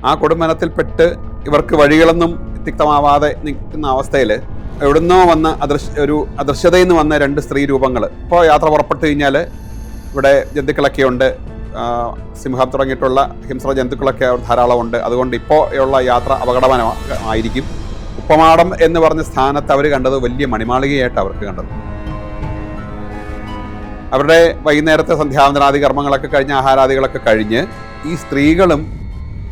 ആ കൊടുംവനത്തിൽപ്പെട്ട് ഇവർക്ക് വഴികളൊന്നും തിക്തമാവാതെ നിൽക്കുന്ന അവസ്ഥയിൽ എവിടുന്നോ വന്ന അദൃശ്യതയിൽ നിന്ന് വന്ന രണ്ട് സ്ത്രീ രൂപങ്ങൾ ഇപ്പോൾ യാത്ര പുറപ്പെട്ടു കഴിഞ്ഞാൽ ഇവിടെ ജന്തുക്കളൊക്കെ ഉണ്ട്, സിംഹം തുടങ്ങിയിട്ടുള്ള ഹിംസ്ര ജന്തുക്കളൊക്കെ ധാരാളമുണ്ട്. അതുകൊണ്ട് ഇപ്പോൾ ഉള്ള യാത്ര അപകടകരമായിരിക്കും. ഉപ്പമാടം എന്ന് പറഞ്ഞ സ്ഥാനത്ത് അവർ കണ്ടത് വലിയ മണിമാളികയായിട്ട് അവർക്ക് കണ്ടത്. അവരുടെ വൈകുന്നേരത്തെ സന്ധ്യാവന്തനാദി കർമ്മങ്ങളൊക്കെ കഴിഞ്ഞ് ആഹാരാദികളൊക്കെ കഴിഞ്ഞ് ഈ സ്ത്രീകളും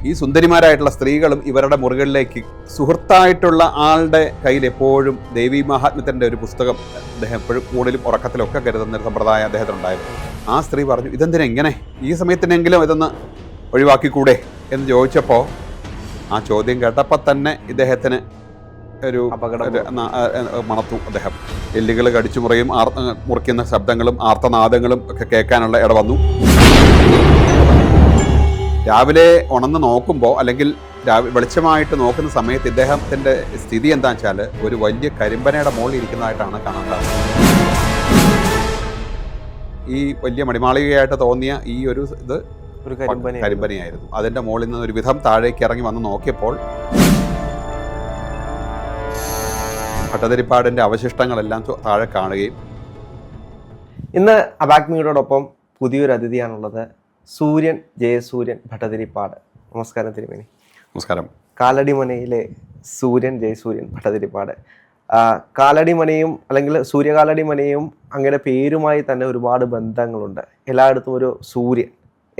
ഈ സുന്ദരിമാരായിട്ടുള്ള സ്ത്രീകളും ഇവരുടെ മുറികളിലേക്ക് സുഹൃത്തായിട്ടുള്ള ആളുടെ കയ്യിൽ എപ്പോഴും ദേവീ മഹാത്മ്യത്തിൻ്റെ ഒരു പുസ്തകം അദ്ദേഹം എപ്പോഴും കൂടുതലും ഉറക്കത്തിലൊക്കെ കരുതുന്ന ഒരു സമ്പ്രദായം അദ്ദേഹത്തിനുണ്ടായിരുന്നു. ആ സ്ത്രീ പറഞ്ഞു, ഇതെന്തിനാ ഇങ്ങനെ, ഈ സമയത്തിനെങ്കിലും ഇതൊന്ന് ഒഴിവാക്കിക്കൂടെ എന്ന് ചോദിച്ചപ്പോൾ ആ ചോദ്യം കേട്ടപ്പോൾ തന്നെ ഇദ്ദേഹത്തിന് ഒരു മണത്തു. അദ്ദേഹം എല്ലുകൾ കടിച്ചു മുറിക്കുന്ന ശബ്ദങ്ങളും ആർത്തനാദങ്ങളും ഒക്കെ കേൾക്കാനുള്ള ഇട വന്നു. രാവിലെ ഉണർന്ന് നോക്കുമ്പോൾ അല്ലെങ്കിൽ വെളിച്ചമായിട്ട് നോക്കുന്ന സമയത്ത് ഇദ്ദേഹത്തിൻ്റെ സ്ഥിതി എന്താണെന്ന് വെച്ചാൽ ഒരു വലിയ കരിമ്പനയുടെ മുകളിൽ ഇരിക്കുന്നതായിട്ടാണ് കാണാൻ സാധിച്ചത്. ഈ വലിയ മണിമാളികയായിട്ട് തോന്നിയ ഈ ഒരു ഇത് ഒരു കരിമ്പനയായിരുന്നു. അതിൻ്റെ മുകളിൽ നിന്ന് ഒരു വിധം താഴേക്ക് ഇറങ്ങി വന്ന് നോക്കിയപ്പോൾ ഭട്ടതിരിപ്പാടിൻ്റെ അവശിഷ്ടങ്ങളെല്ലാം താഴെ കാണുകയും. ഇന്ന് അബാഗ്മിയോടൊപ്പം പുതിയൊരു അതിഥിയാണുള്ളത്, സൂര്യൻ ജയസൂര്യൻ ഭട്ടതിരിപ്പാട്. നമസ്കാരം തിരുമേനി. നമസ്കാരം. കാലടിമനയിലെ സൂര്യൻ ജയസൂര്യൻ ഭട്ടതിരിപ്പാട്. കാലടിമനയും അല്ലെങ്കിൽ സൂര്യകാലടിമനയും അങ്ങയുടെ പേരുമായി തന്നെ ഒരുപാട് ബന്ധങ്ങളുണ്ട്. എല്ലായിടത്തും ഒരു സൂര്യൻ,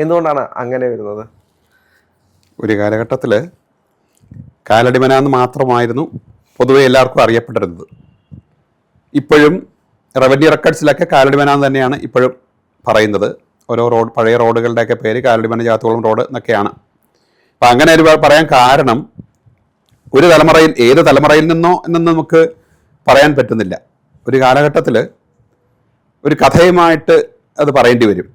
എന്തുകൊണ്ടാണ് അങ്ങനെ വരുന്നത്? ഒരു കാലഘട്ടത്തിൽ കാലടിമന എന്ന് മാത്രമായിരുന്നു പൊതുവെ എല്ലാവർക്കും അറിയപ്പെട്ടിരുന്നത്. ഇപ്പോഴും റവന്യൂ റെക്കോർഡ്സിലൊക്കെ കാലടിമന തന്നെയാണ് ഇപ്പോഴും പറയുന്നത്. ഓരോ പഴയ റോഡുകളുടെയൊക്കെ പേര് കാലടിമന ജാത്തോളം റോഡ് എന്നൊക്കെയാണ്. അപ്പം അങ്ങനെ ഒരു പറയാൻ കാരണം ഒരു തലമുറയിൽ ഏത് തലമുറയിൽ നിന്നോ എന്നൊന്നും നമുക്ക് പറയാൻ പറ്റുന്നില്ല. ഒരു കാലഘട്ടത്തിൽ ഒരു കഥയുമായിട്ട് അത് പറയേണ്ടി വരും.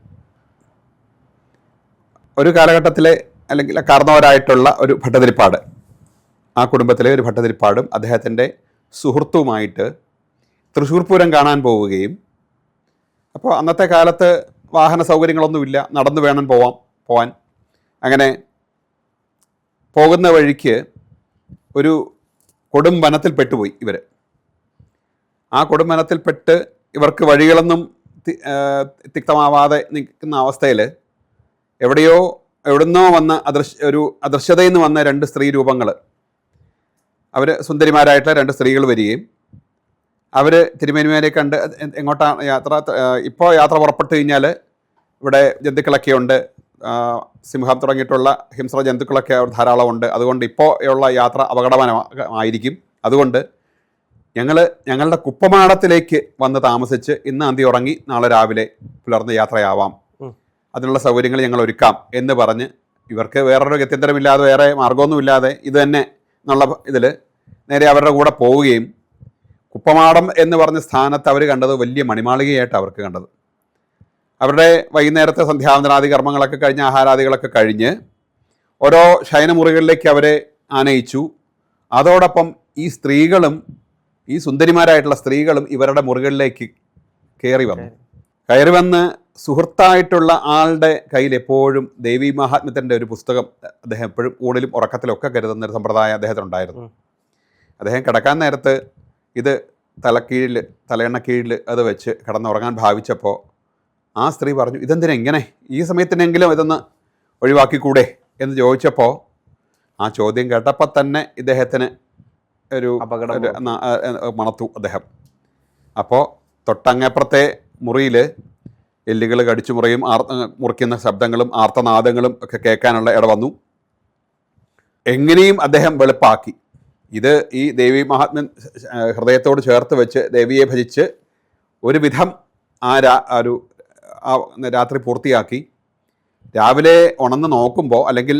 ഒരു കാലഘട്ടത്തിലെ അല്ലെങ്കിൽ കാരണവരായിട്ടുള്ള ഒരു ഭട്ടതിരിപ്പാട്, ആ കുടുംബത്തിലെ ഒരു ഭട്ടതിരിപ്പാടും അദ്ദേഹത്തിൻ്റെ സുഹൃത്തുമായിട്ട് തൃശ്ശൂർ പൂരം കാണാൻ പോവുകയും, അപ്പോൾ അന്നത്തെ കാലത്ത് വാഹന സൗകര്യങ്ങളൊന്നുമില്ല, നടന്നു വേണം പോവാൻ. അങ്ങനെ പോകുന്ന വഴിക്ക് ഒരു കൊടും വനത്തിൽ പെട്ടുപോയി ഇവർ. ആ കൊടും വനത്തിൽപ്പെട്ട് ഇവർക്ക് വഴികളൊന്നും തിക്തമാവാതെ നിൽക്കുന്ന അവസ്ഥയിൽ എവിടുന്നോ വന്ന അദൃശ്യതയിൽ നിന്ന് വന്ന രണ്ട് സ്ത്രീ രൂപങ്ങൾ, അവർ സുന്ദരിമാരായിട്ടുള്ള രണ്ട് സ്ത്രീകൾ വരികയും അവർ തിരുമേനിമാരെ കണ്ട് എങ്ങോട്ടാണ് യാത്ര, ഇപ്പോൾ യാത്ര പുറപ്പെട്ടു കഴിഞ്ഞാൽ ഇവിടെ ജന്തുക്കളൊക്കെ ഉണ്ട്, സിംഹം തുടങ്ങിയിട്ടുള്ള ഹിംസ്ര ജന്തുക്കളൊക്കെ ധാരാളമുണ്ട്. അതുകൊണ്ട് ഇപ്പോൾ ഉള്ള യാത്ര അപകടകരമായിരിക്കും. അതുകൊണ്ട് ഞങ്ങളുടെ കുപ്പമാടത്തിലേക്ക് വന്ന് താമസിച്ച് ഇന്ന് അന്തി ഉറങ്ങി നാളെ രാവിലെ പുലർന്ന് യാത്രയാവാം, അതിനുള്ള സൗകര്യങ്ങൾ ഞങ്ങൾ ഒരുക്കാം എന്ന് പറഞ്ഞ് ഇവർക്ക് വേറൊരു ഗത്യന്തരമില്ലാതെ വേറെ മാർഗമൊന്നുമില്ലാതെ ഇത് തന്നെ എന്നുള്ള ഇതിൽ നേരെ അവരുടെ കൂടെ പോവുകയും കുപ്പമാടം എന്ന് പറഞ്ഞ സ്ഥാനത്ത് അവർ കണ്ടത് വലിയ മണിമാളികയായിട്ട് അവർക്ക് കണ്ടത്. അവരുടെ വൈകുന്നേരത്തെ സന്ധ്യാവന്തനാദി കർമ്മങ്ങളൊക്കെ കഴിഞ്ഞ് ആഹാരാദികളൊക്കെ കഴിഞ്ഞ് ഓരോ ശയനമുറികളിലേക്ക് അവരെ ആനയിച്ചു. അതോടൊപ്പം ഈ സ്ത്രീകളും ഈ സുന്ദരിമാരായിട്ടുള്ള സ്ത്രീകളും ഇവരുടെ മുറികളിലേക്ക് കയറി വന്ന് സുഹൃത്തായിട്ടുള്ള ആളുടെ കയ്യിൽ എപ്പോഴും ദേവീ മഹാത്മ്യത്തിൻ്റെ ഒരു പുസ്തകം അദ്ദേഹം എപ്പോഴും കൂടുതലും ഉറക്കത്തിലൊക്കെ കരുതുന്ന ഒരു സമ്പ്രദായം അദ്ദേഹത്തിനുണ്ടായിരുന്നു. അദ്ദേഹം കിടക്കാൻ നേരത്ത് ഇത് തലയെണ്ണ കീഴിൽ അത് വെച്ച് കിടന്നുറങ്ങാൻ ഭാവിച്ചപ്പോൾ ആ സ്ത്രീ പറഞ്ഞു, ഇതെന്തിനാ ഇങ്ങനെ, ഈ സമയത്തിനെങ്കിലും ഇതൊന്ന് ഒഴിവാക്കിക്കൂടെ എന്ന് ചോദിച്ചപ്പോൾ ആ ചോദ്യം കേട്ടപ്പോൾ തന്നെ ഇദ്ദേഹത്തിന് ഒരു മണത്തു. അദ്ദേഹം അപ്പോൾ തൊട്ടങ്ങപ്പുറത്തെ മുറിയിൽ എല്ലുകൾ കടിച്ചു മുറിക്കുന്ന ശബ്ദങ്ങളും ആർത്തനാദങ്ങളും ഒക്കെ കേൾക്കാനുള്ള ഇട വന്നു. എങ്ങനെയും അദ്ദേഹം വെളുപ്പാക്കി ഇത് ഈ ദേവീ മഹാത്മ്യം ഹൃദയത്തോട് ചേർത്ത് വെച്ച് ദേവിയെ ഭജിച്ച് ഒരു വിധം രാത്രി പൂർത്തിയാക്കി. രാവിലെ ഉണർന്ന് നോക്കുമ്പോൾ അല്ലെങ്കിൽ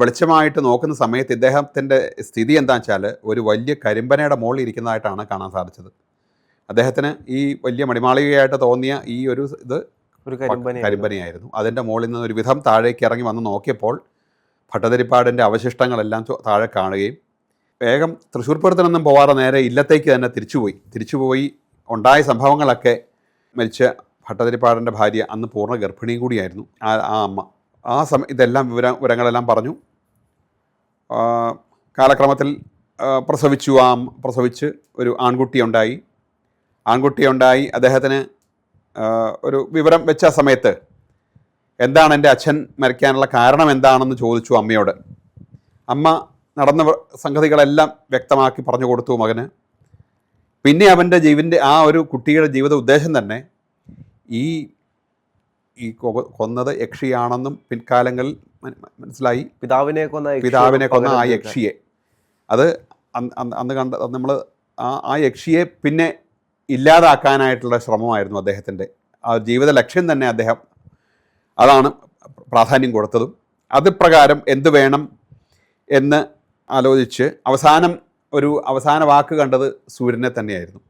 വെളിച്ചമായിട്ട് നോക്കുന്ന സമയത്ത് ഇദ്ദേഹത്തിൻ്റെ സ്ഥിതി എന്താണെന്ന് വെച്ചാൽ ഒരു വലിയ കരിമ്പനയുടെ മുകളിൽ ഇരിക്കുന്നതായിട്ടാണ് കാണാൻ സാധിച്ചത്. അദ്ദേഹത്തിന് ഈ വലിയ മണിമാളികയായിട്ട് തോന്നിയ ഈ ഒരു ഇത് ഒരു കരിമ്പനയായിരുന്നു. അതിൻ്റെ മുകളിൽ നിന്ന് ഒരു വിധം താഴേക്ക് ഇറങ്ങി വന്ന് നോക്കിയപ്പോൾ ഭട്ടതിരിപ്പാടിൻ്റെ അവശിഷ്ടങ്ങളെല്ലാം താഴെ കാണുകയും വേഗം തൃശ്ശൂർ പൂരത്തിനൊന്നും പോവാതെ നേരെ ഇല്ലത്തേക്ക് തന്നെ തിരിച്ചുപോയി ഉണ്ടായ സംഭവങ്ങളൊക്കെ മരിച്ച ഭട്ടതിരിപ്പാടിൻ്റെ ഭാര്യ അന്ന് പൂർണ്ണ ഗർഭിണിയും കൂടിയായിരുന്നു ആ അമ്മ. ഇതെല്ലാം വിവരങ്ങളെല്ലാം പറഞ്ഞു. കാലക്രമത്തിൽ പ്രസവിച്ച് ഒരു ആൺകുട്ടിയുണ്ടായി. അദ്ദേഹത്തിന് ഒരു വിവരം വെച്ച സമയത്ത് എന്താണ് എൻ്റെ അച്ഛൻ മരിക്കാനുള്ള കാരണം എന്താണെന്ന് ചോദിച്ചു അമ്മയോട്. അമ്മ നടന്ന സംഗതികളെല്ലാം വ്യക്തമാക്കി പറഞ്ഞു കൊടുത്തു മകന്. പിന്നെ അവൻ്റെ ആ ഒരു കുട്ടിയുടെ ജീവിത ഉദ്ദേശം തന്നെ ഈ കൊന്നത് യക്ഷിയാണെന്നും പിൻകാലങ്ങളിൽ മനസ്സിലായി. പിതാവിനെ കൊന്ന ആ യക്ഷിയെ, അത് അന്ന് നമ്മൾ ആ യക്ഷിയെ പിന്നെ ഇല്ലാതാക്കാനായിട്ടുള്ള ശ്രമമായിരുന്നു അദ്ദേഹത്തിൻ്റെ. ആ ജീവിത ലക്ഷ്യം തന്നെ അദ്ദേഹം അതാണ് പ്രാധാന്യം കൊടുത്തതും. അത് പ്രകാരം എന്ത് വേണം എന്ന് ആലോചിച്ച് അവസാന വാക്ക് കണ്ടത് സൂര്യനെ തന്നെയായിരുന്നു.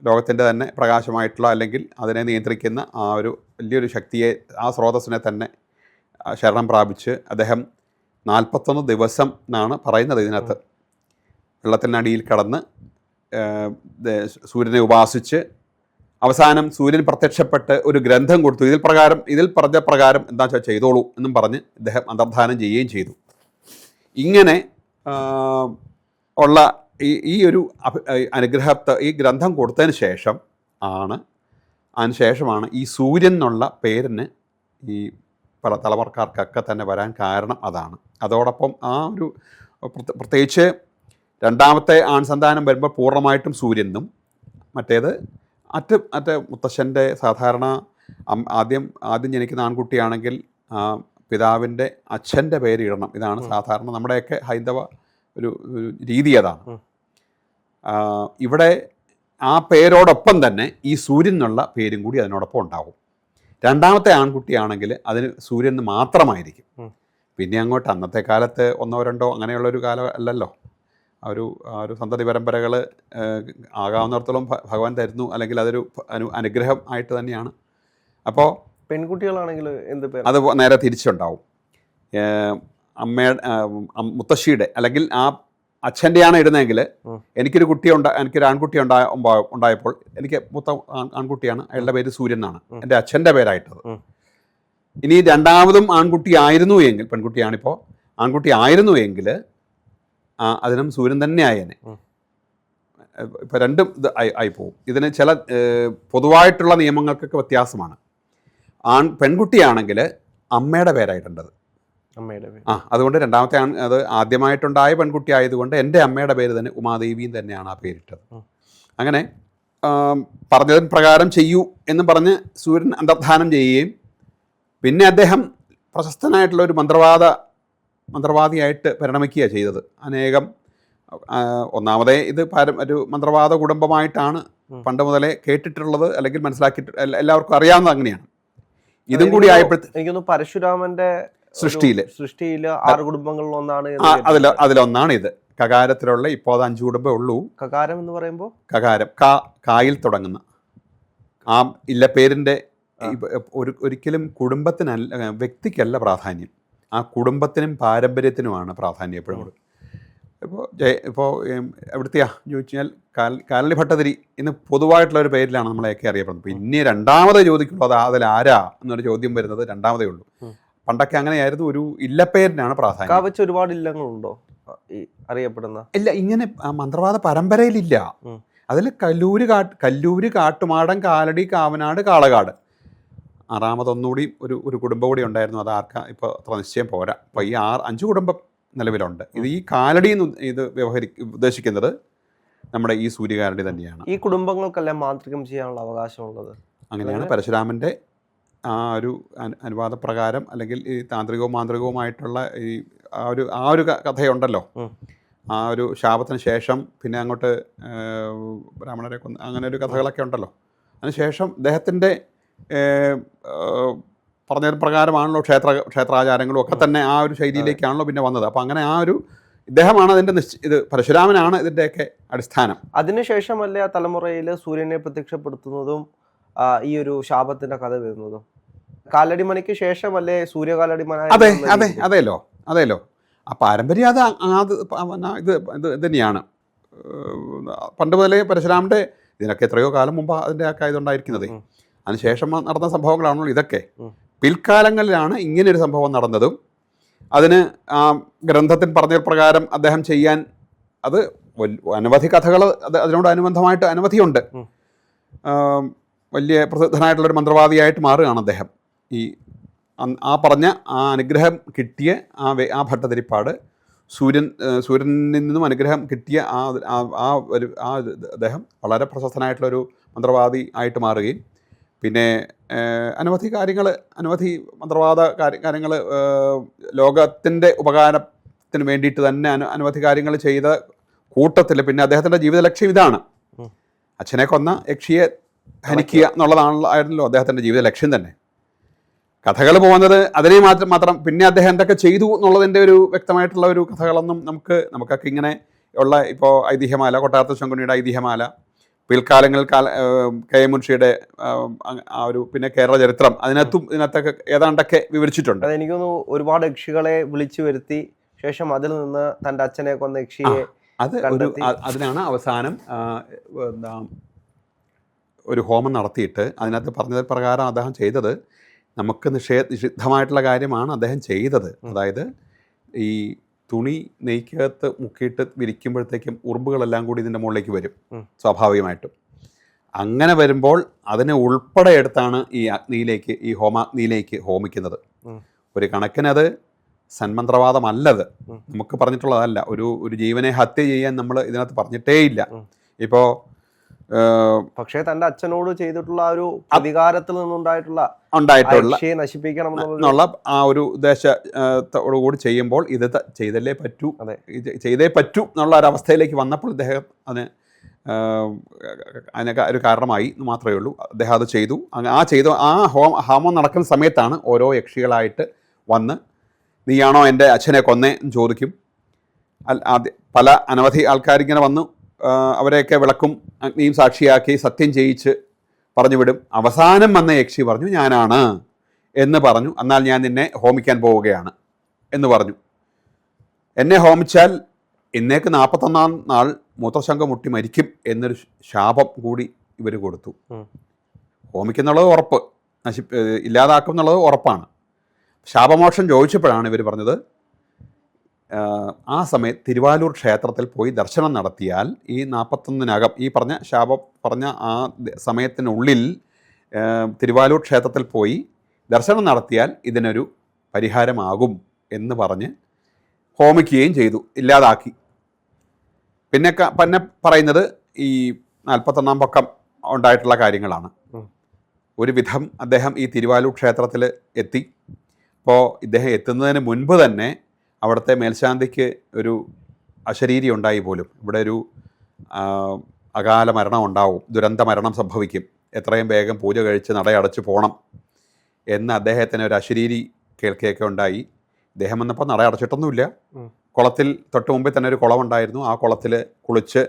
ലോകത്തിൻ്റെ തന്നെ പ്രകാശമായിട്ടുള്ള, അല്ലെങ്കിൽ അതിനെ നിയന്ത്രിക്കുന്ന ആ ഒരു വലിയൊരു ശക്തിയെ, ആ സ്രോതസ്സിനെ തന്നെ ശരണം പ്രാപിച്ച് അദ്ദേഹം 41 ദിവസം എന്നാണ് പറയുന്നത് ഇതിനകത്ത്, വെള്ളത്തിനടിയിൽ കടന്ന് സൂര്യനെ ഉപാസിച്ച് അവസാനം സൂര്യൻ പ്രത്യക്ഷപ്പെട്ട് ഒരു ഗ്രന്ഥം കൊടുത്തു. ഇതിൽ പറഞ്ഞ പ്രകാരം എന്താ വെച്ചാൽ ചെയ്തോളൂ എന്നും പറഞ്ഞ് ഇദ്ദേഹം അന്തർധാനം ചെയ്യുകയും ചെയ്തു. ഇങ്ങനെ ഉള്ള ഈ ഒരു അനുഗ്രഹത്തെ ഈ ഗ്രന്ഥം കൊടുത്തതിന് ശേഷമാണ് ഈ സൂര്യൻ എന്നുള്ള പേരിന് ഈ പല തലമുറക്കാർക്കൊക്കെ തന്നെ വരാൻ കാരണം അതാണ്. അതോടൊപ്പം ആ ഒരു പ്രത്യേകിച്ച് രണ്ടാമത്തെ ആൺസന്താനം വരുമ്പോൾ പൂർണ്ണമായിട്ടും സൂര്യനും, മറ്റേത് മുത്തശ്ശൻ്റെ സാധാരണ ആദ്യം ജനിക്കുന്ന ആൺകുട്ടിയാണെങ്കിൽ പിതാവിൻ്റെ അച്ഛൻ്റെ പേര് ഇടണം. ഇതാണ് സാധാരണ നമ്മുടെയൊക്കെ ഹൈന്ദവ ഒരു രീതി. അതാണ് ഇവിടെ ആ പേരോടൊപ്പം തന്നെ ഈ സൂര്യൻ എന്നുള്ള പേരും കൂടി അതിനോടൊപ്പം ഉണ്ടാവും. രണ്ടാമത്തെ ആൺകുട്ടിയാണെങ്കിൽ അതിന് സൂര്യൻ മാത്രമായിരിക്കും. പിന്നെ അങ്ങോട്ട് അന്നത്തെ കാലത്ത് 1 2 അങ്ങനെയുള്ളൊരു കാലം അല്ലല്ലോ. ആ ഒരു സന്തതി പരമ്പരകൾ ആകാവുന്നിടത്തോളം ഭഗവാൻ തരുന്നു, അല്ലെങ്കിൽ അതൊരു അനുഗ്രഹം ആയിട്ട് തന്നെയാണ്. അപ്പോൾ പെൺകുട്ടികളാണെങ്കിൽ അത് നേരെ തിരിച്ചുണ്ടാവും. മുത്തശ്ശിയുടെ അല്ലെങ്കിൽ ആ അച്ഛൻ്റെയാണ് ഇടുന്നതെങ്കിൽ എനിക്കൊരു ആൺകുട്ടി ഉണ്ടായപ്പോൾ എനിക്ക് മൂത്ത ആൺകുട്ടിയാണ്, അയാളുടെ പേര് സൂര്യൻ എന്നാണ് എൻ്റെ അച്ഛൻ്റെ പേരായിട്ടത്. ഇനി രണ്ടാമതും ആൺകുട്ടി ആയിരുന്നു എങ്കിൽ, പെൺകുട്ടിയാണിപ്പോൾ, ആൺകുട്ടി ആയിരുന്നു എങ്കിൽ അതിനും സൂര്യൻ തന്നെ ആയേനെ. ഇപ്പം രണ്ടും ഇത് ആയി പോകും. ഇതിന് ചില പൊതുവായിട്ടുള്ള നിയമങ്ങൾക്കൊക്കെ വ്യത്യാസമാണ്. പെൺകുട്ടിയാണെങ്കിൽ അമ്മയുടെ പേരായിട്ടുണ്ടത്. അതുകൊണ്ട് രണ്ടാമത്തെ അത് ആദ്യമായിട്ടുണ്ടായ പെൺകുട്ടി ആയതുകൊണ്ട് എൻ്റെ അമ്മയുടെ പേര് തന്നെ ഉമാദേവിയും തന്നെയാണ് ആ പേരിട്ടത്. അങ്ങനെ പറഞ്ഞതിന് പ്രകാരം ചെയ്യൂ എന്ന് പറഞ്ഞ് സൂര്യൻ അന്തർധാനം ചെയ്യുകയും പിന്നെ അദ്ദേഹം പ്രശസ്തനായിട്ടുള്ള ഒരു മന്ത്രവാദിയായിട്ട് പരിണമിക്കുകയാണ് ചെയ്തത്. ഒന്നാമതേ ഇത് ഒരു മന്ത്രവാദ കുടുംബമായിട്ടാണ് പണ്ട് മുതലേ കേട്ടിട്ടുള്ളത്, അല്ലെങ്കിൽ മനസ്സിലാക്കിയിട്ട് എല്ലാവർക്കും അറിയാവുന്നത് അങ്ങനെയാണ്. ഇതും കൂടി ആയപ്പോഴത്തേക്കും പരശുരാമന്റെ സൃഷ്ടിയില് 6 കുടുംബങ്ങളിൽ ഒന്നാണ് അതിലൊന്നാണ് ഇത്. കകാരത്തിലുള്ള ഇപ്പോൾ 5 കുടുംബമേ ഉള്ളൂ. കകാരം എന്ന് പറയുമ്പോൾ കായിൽ തുടങ്ങുന്ന ആ ഇല്ല പേരിൻ്റെ ഒരിക്കലും കുടുംബത്തിനല്ല, വ്യക്തിക്കല്ല പ്രാധാന്യം, ആ കുടുംബത്തിനും പാരമ്പര്യത്തിനുമാണ് പ്രാധാന്യം എപ്പോഴും. ഇപ്പോൾ എവിടുത്തെയാ ചോദിച്ചു കഴിഞ്ഞാൽ കാലടി ഭട്ടതിരി ഇന്ന് പൊതുവായിട്ടുള്ള ഒരു പേരിലാണ് നമ്മളെയൊക്കെ അറിയപ്പെടുന്നത്. പിന്നെ രണ്ടാമത് ചോദിക്കുമ്പോൾ അതിലാരാ എന്നൊരു ചോദ്യം വരുന്നത് രണ്ടാമതേ ഉള്ളൂ. പണ്ടൊക്കെ അങ്ങനെയായിരുന്നു, ഒരു ഇല്ലപ്പേരിനാണ് പ്രാധാന്യം. ഒരുപാട് ഇല്ലങ്ങളുണ്ടോ അറിയപ്പെടുന്ന? ഇല്ല, ഇങ്ങനെ മന്ത്രവാദ പരമ്പരയിലില്ല. അതിൽ കല്ലൂര്, കാട്ടുമാടൻ, കാലടി, കാവനാട്, കാളകാട്, 6ാമതൊന്നുകൂടി ഒരു കുടുംബം കൂടി ഉണ്ടായിരുന്നു. അത് ആർക്കാ ഇപ്പോൾ അത്ര നിശ്ചയം പോരാ. അപ്പോൾ ഈ 5 കുടുംബം നിലവിലുണ്ട്. ഈ കാലടി ഇത് ഉദ്ദേശിക്കുന്നത് നമ്മുടെ ഈ സൂര്യകാലടി തന്നെയാണ്. ഈ കുടുംബങ്ങൾക്കെല്ലാം മാന്ത്രികം ചെയ്യാനുള്ള അവകാശമുള്ളത് അങ്ങനെയാണ്. പരശുരാമൻ്റെ ആ ഒരു അനുവാദപ്രകാരം, അല്ലെങ്കിൽ ഈ താന്ത്രികവും മാന്ത്രികവുമായിട്ടുള്ള ആ ഒരു കഥയുണ്ടല്ലോ. ആ ഒരു ശാപത്തിന് ശേഷം പിന്നെ അങ്ങോട്ട് ബ്രാഹ്മണരെ കൊന്ന് അങ്ങനെ ഒരു കഥകളൊക്കെ ഉണ്ടല്ലോ. അതിനുശേഷം അദ്ദേഹത്തിൻ്റെ പറഞ്ഞതിന് പ്രകാരമാണല്ലോ ക്ഷേത്രാചാരങ്ങളും ഒക്കെ തന്നെ ആ ഒരു ശൈലിയിലേക്കാണല്ലോ പിന്നെ വന്നത്. അപ്പോൾ അങ്ങനെ ഇദ്ദേഹമാണ് അതിൻ്റെ ഇത് പരശുരാമനാണ് ഇതിൻ്റെയൊക്കെ അടിസ്ഥാനം. അതിനുശേഷമല്ലേ ആ തലമുറയിൽ സൂര്യനെ പ്രത്യക്ഷപ്പെടുത്തുന്നതും ഈ ഒരു ശാപത്തിൻ്റെ കഥ വരുന്നതും? കാലടിമണിക്ക് ശേഷമല്ലേ സൂര്യകാലടിമന? അതെല്ലോ ആ പാരമ്പര്യം ഇത് തന്നെയാണ്. പണ്ട് മുതലേ പരശുരാമൻ്റെ ഇതിനൊക്കെ എത്രയോ കാലം മുമ്പ് അതിൻ്റെ ഒക്കെ ഇതുണ്ടായിരിക്കുന്നത്. അതിനുശേഷം നടന്ന സംഭവങ്ങളാണല്ലോ ഇതൊക്കെ. പിൽക്കാലങ്ങളിലാണ് ഇങ്ങനൊരു സംഭവം നടന്നതും അതിന് ആ ഗ്രന്ഥത്തിൽ പറഞ്ഞ പ്രകാരം അദ്ദേഹം ചെയ്യാൻ അത് അനവധി കഥകൾ അതിനോട് അനുബന്ധമായിട്ട് അനവധിയുണ്ട്. വലിയ പ്രസിദ്ധനായിട്ടുള്ളൊരു മന്ത്രവാദിയായിട്ട് മാറുകയാണ് അദ്ദേഹം. ഈ ആ പറഞ്ഞ ആ അനുഗ്രഹം കിട്ടിയ ആ ഭട്ടതിരിപ്പാട് സൂര്യനിൽ നിന്നും അനുഗ്രഹം കിട്ടിയ അദ്ദേഹം വളരെ പ്രശസ്തനായിട്ടുള്ളൊരു മന്ത്രവാദി ആയിട്ട് മാറുകയും പിന്നെ അനവധി മന്ത്രവാദ കാര്യങ്ങൾ ലോകത്തിൻ്റെ ഉപകാരത്തിന് വേണ്ടിയിട്ട് തന്നെ അനവധി കാര്യങ്ങൾ ചെയ്ത കൂട്ടത്തിൽ പിന്നെ അദ്ദേഹത്തിൻ്റെ ജീവിത ലക്ഷ്യം ഇതാണ്. അച്ഛനെ കൊന്ന യക്ഷിയെ ഹനിക്കുക എന്നുള്ളതാണല്ലോ അദ്ദേഹത്തിൻ്റെ ജീവിത ലക്ഷ്യം തന്നെ. കഥകൾ പോകുന്നത് അതിനെ മാത്രം പിന്നെ അദ്ദേഹം എന്തൊക്കെ ചെയ്തു എന്നുള്ളതിൻ്റെ ഒരു വ്യക്തമായിട്ടുള്ള ഒരു കഥകളൊന്നും നമുക്കൊക്കെ ഇങ്ങനെ ഉള്ള ഇപ്പോൾ ഐതിഹ്യമാല, കൊട്ടാരത്തിൽ ശങ്കുണ്ണിയുടെ ഐതിഹ്യമാല, പിൽക്കാലങ്ങളിൽ കെ എം മുൻഷിയുടെ ആ ഒരു പിന്നെ കേരള ചരിത്രം ഇതിനകത്തൊക്കെ ഏതാണ്ടൊക്കെ വിവരിച്ചിട്ടുണ്ട്. അതെനിക്കൊന്ന് ഒരുപാട് യക്ഷികളെ വിളിച്ചു വരുത്തി ശേഷം അതിൽ നിന്ന് തൻ്റെ അച്ഛനെ കൊന്ന യക്ഷിയെ അതിനാണ് അവസാനം ഒരു ഹോമം നടത്തിയിട്ട് അതിനകത്ത് പറഞ്ഞത് പ്രകാരം അദ്ദേഹം ചെയ്തത് നമുക്ക് നിഷിദ്ധമായിട്ടുള്ള കാര്യമാണ് അദ്ദേഹം ചെയ്തത്. അതായത് ഈ തുണി നെയ്ക്കകത്ത് മുക്കിയിട്ട് വിരിക്കുമ്പോഴത്തേക്കും ഉറുമ്പുകളെല്ലാം കൂടി ഇതിൻ്റെ മുകളിലേക്ക് വരും സ്വാഭാവികമായിട്ടും. അങ്ങനെ വരുമ്പോൾ അതിനെ ഉൾപ്പെടെ എടുത്താണ് ഈ ഹോമാഗ്നിയിലേക്ക് ഹോമിക്കുന്നത്. ഒരു കണക്കിനത് സന്മന്ത്രവാദമല്ലത്, നമുക്ക് പറഞ്ഞിട്ടുള്ളതല്ല. ഒരു ജീവനെ ഹത്യ ചെയ്യാൻ നമ്മൾ ഇതിനകത്ത് പറഞ്ഞിട്ടേയില്ല. ഇപ്പോൾ പക്ഷേ തൻ്റെ അച്ഛനോട് ചെയ്തിട്ടുള്ള ആ ഒരു അധികാരത്തിൽ നിന്നുണ്ടായിട്ടുള്ള നശിപ്പിക്കണം എന്നുള്ള ആ ഒരു ഉദ്ദേശത്തോടുകൂടി ചെയ്യുമ്പോൾ ഇത് ചെയ്തേ പറ്റൂ എന്നുള്ള ഒരവസ്ഥയിലേക്ക് വന്നപ്പോൾ ഇദ്ദേഹം അതിനൊക്കെ ഒരു കാരണമായി എന്ന് മാത്രമേ ഉള്ളൂ. അദ്ദേഹം അത് ചെയ്തു. ആ ഹോമം നടക്കുന്ന സമയത്താണ് ഓരോ യക്ഷികളായിട്ട് വന്ന് നീയാണോ എൻ്റെ അച്ഛനെ കൊന്നേ എന്ന് ചോദിക്കും. പല അനവധി ആൾക്കാരിങ്ങനെ വന്നു അവരെയൊക്കെ വിളക്കും അഗ്നിയും സാക്ഷിയാക്കി സത്യം ചെയ്യിച്ച് പറഞ്ഞു വിടും. അവസാനം വന്ന യക്ഷി പറഞ്ഞു ഞാനാണ് എന്ന് പറഞ്ഞു. എന്നാൽ ഞാൻ നിന്നെ ഹോമിക്കാൻ പോവുകയാണ് എന്ന് പറഞ്ഞു. എന്നെ ഹോമിച്ചാൽ ഇന്നേക്ക് 41-ാം നാൾ മൂത്രശങ്ക മുട്ടി മരിക്കും എന്നൊരു ശാപം കൂടി ഇവർ കൊടുത്തു. ഹോമിക്കുന്നുള്ളത് ഉറപ്പ്, ഇല്ലാതാക്കും എന്നുള്ളത് ഉറപ്പാണ്. ശാപമോക്ഷം ചോദിച്ചപ്പോഴാണ് ഇവർ പറഞ്ഞത് ആ സമയത്ത് തിരുവാലൂർ ക്ഷേത്രത്തിൽ പോയി ദർശനം നടത്തിയാൽ ഈ 41-നകം ഈ പറഞ്ഞ ആ സമയത്തിനുള്ളിൽ തിരുവാലൂർ ക്ഷേത്രത്തിൽ പോയി ദർശനം നടത്തിയാൽ ഇതിനൊരു പരിഹാരമാകും എന്ന് പറഞ്ഞ് ഹോമിക്കുകയും ചെയ്തു, ഇല്ലാതാക്കി. പിന്നെ പറയുന്നത് ഈ 41-ാം പക്കം ഉണ്ടായിട്ടുള്ള കാര്യങ്ങളാണ്. ഒരു വിധം അദ്ദേഹം ഈ തിരുവാലൂർ ക്ഷേത്രത്തിൽ എത്തി. അപ്പോൾ ഇദ്ദേഹം എത്തുന്നതിന് മുൻപ് തന്നെ അവിടുത്തെ മേൽശാന്തിക്ക് ഒരു അശരീരി ഉണ്ടായി പോലും. ഇവിടെ ഒരു അകാല മരണം ഉണ്ടാവും, ദുരന്ത മരണം സംഭവിക്കും, എത്രയും വേഗം പൂജ കഴിച്ച് നടയടച്ച് പോകണം എന്ന് അദ്ദേഹത്തിന് ഒരു അശരീരി കേൾക്കുകയൊക്കെ ഉണ്ടായി. ഇദ്ദേഹം വന്നപ്പോൾ നടയടച്ചിട്ടൊന്നുമില്ല. കുളത്തിൽ തൊട്ട് മുമ്പിൽ തന്നെ ഒരു കുളമുണ്ടായിരുന്നു. ആ കുളത്തിൽ കുളിച്ച്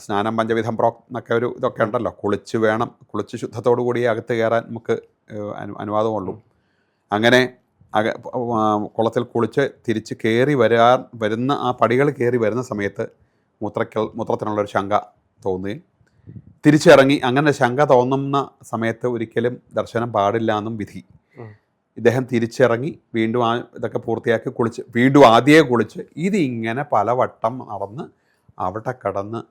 സ്നാനം പഞ്ചവിധം എന്നൊക്കെ ഒരു ഇതൊക്കെ ഉണ്ടല്ലോ, കുളിച്ച് ശുദ്ധത്തോടു കൂടി അകത്ത് കയറാൻ നമുക്ക് അനുവാദമുള്ളൂ. അങ്ങനെ കുളത്തിൽ കുളിച്ച് തിരിച്ച് വരുന്ന ആ പടികൾ കയറി വരുന്ന സമയത്ത് മൂത്രത്തിനുള്ളൊരു ശങ്ക തോന്നുകയും തിരിച്ചിറങ്ങി. അങ്ങനെ ശങ്ക തോന്നുന്ന സമയത്ത് ഒരിക്കലും ദർശനം പാടില്ല എന്നും വിധി. ഇദ്ദേഹം തിരിച്ചിറങ്ങി വീണ്ടും ഇതൊക്കെ പൂർത്തിയാക്കി വീണ്ടും ആദ്യമേ കുളിച്ച് ഇതിങ്ങനെ പലവട്ടം നടന്ന് അവിടെ കടന്ന്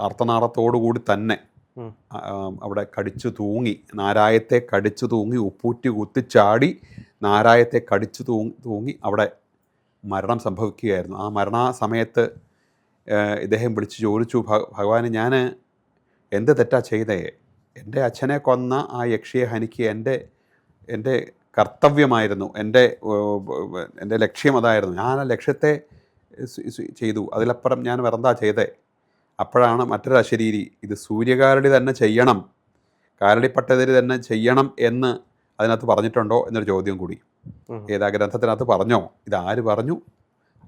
ആർത്തനാളത്തോടുകൂടി തന്നെ അവിടെ കടിച്ചു തൂങ്ങി, നാരായത്തെ കടിച്ചു തൂങ്ങി, ഉപ്പൂറ്റി കുത്തിച്ചാടി നാരായത്തെ കടിച്ചു തൂങ്ങി അവിടെ മരണം സംഭവിക്കുകയായിരുന്നു. ആ മരണസമയത്ത് ഇദ്ദേഹം വിളിച്ച് ചോദിച്ചു, ഭഗവാന് ഞാൻ എന്ത് തെറ്റാ ചെയ്തേ? എൻ്റെ അച്ഛനെ കൊന്ന ആ യക്ഷിയെ ഹനിക്കുക എൻ്റെ കർത്തവ്യമായിരുന്നു, എൻ്റെ ലക്ഷ്യം അതായിരുന്നു. ഞാൻ ആ ലക്ഷ്യത്തെ ചെയ്തു, അതിലപ്പുറം ഞാൻ വേറെന്താ ചെയ്തേ? അപ്പോഴാണ് മറ്റൊരു അശരീരി ഇത് സൂര്യകാരടി തന്നെ ചെയ്യണം, കാരടിപ്പട്ടതിരി തന്നെ ചെയ്യണം എന്ന് അതിനകത്ത് പറഞ്ഞിട്ടുണ്ടോ എന്നൊരു ചോദ്യം കൂടി. ഏതാ ഗ്രന്ഥത്തിനകത്ത് പറഞ്ഞോ? ഇതാര് പറഞ്ഞു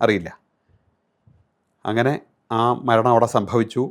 അറിയില്ല. അങ്ങനെ ആ മരണം അവിടെ സംഭവിച്ചു.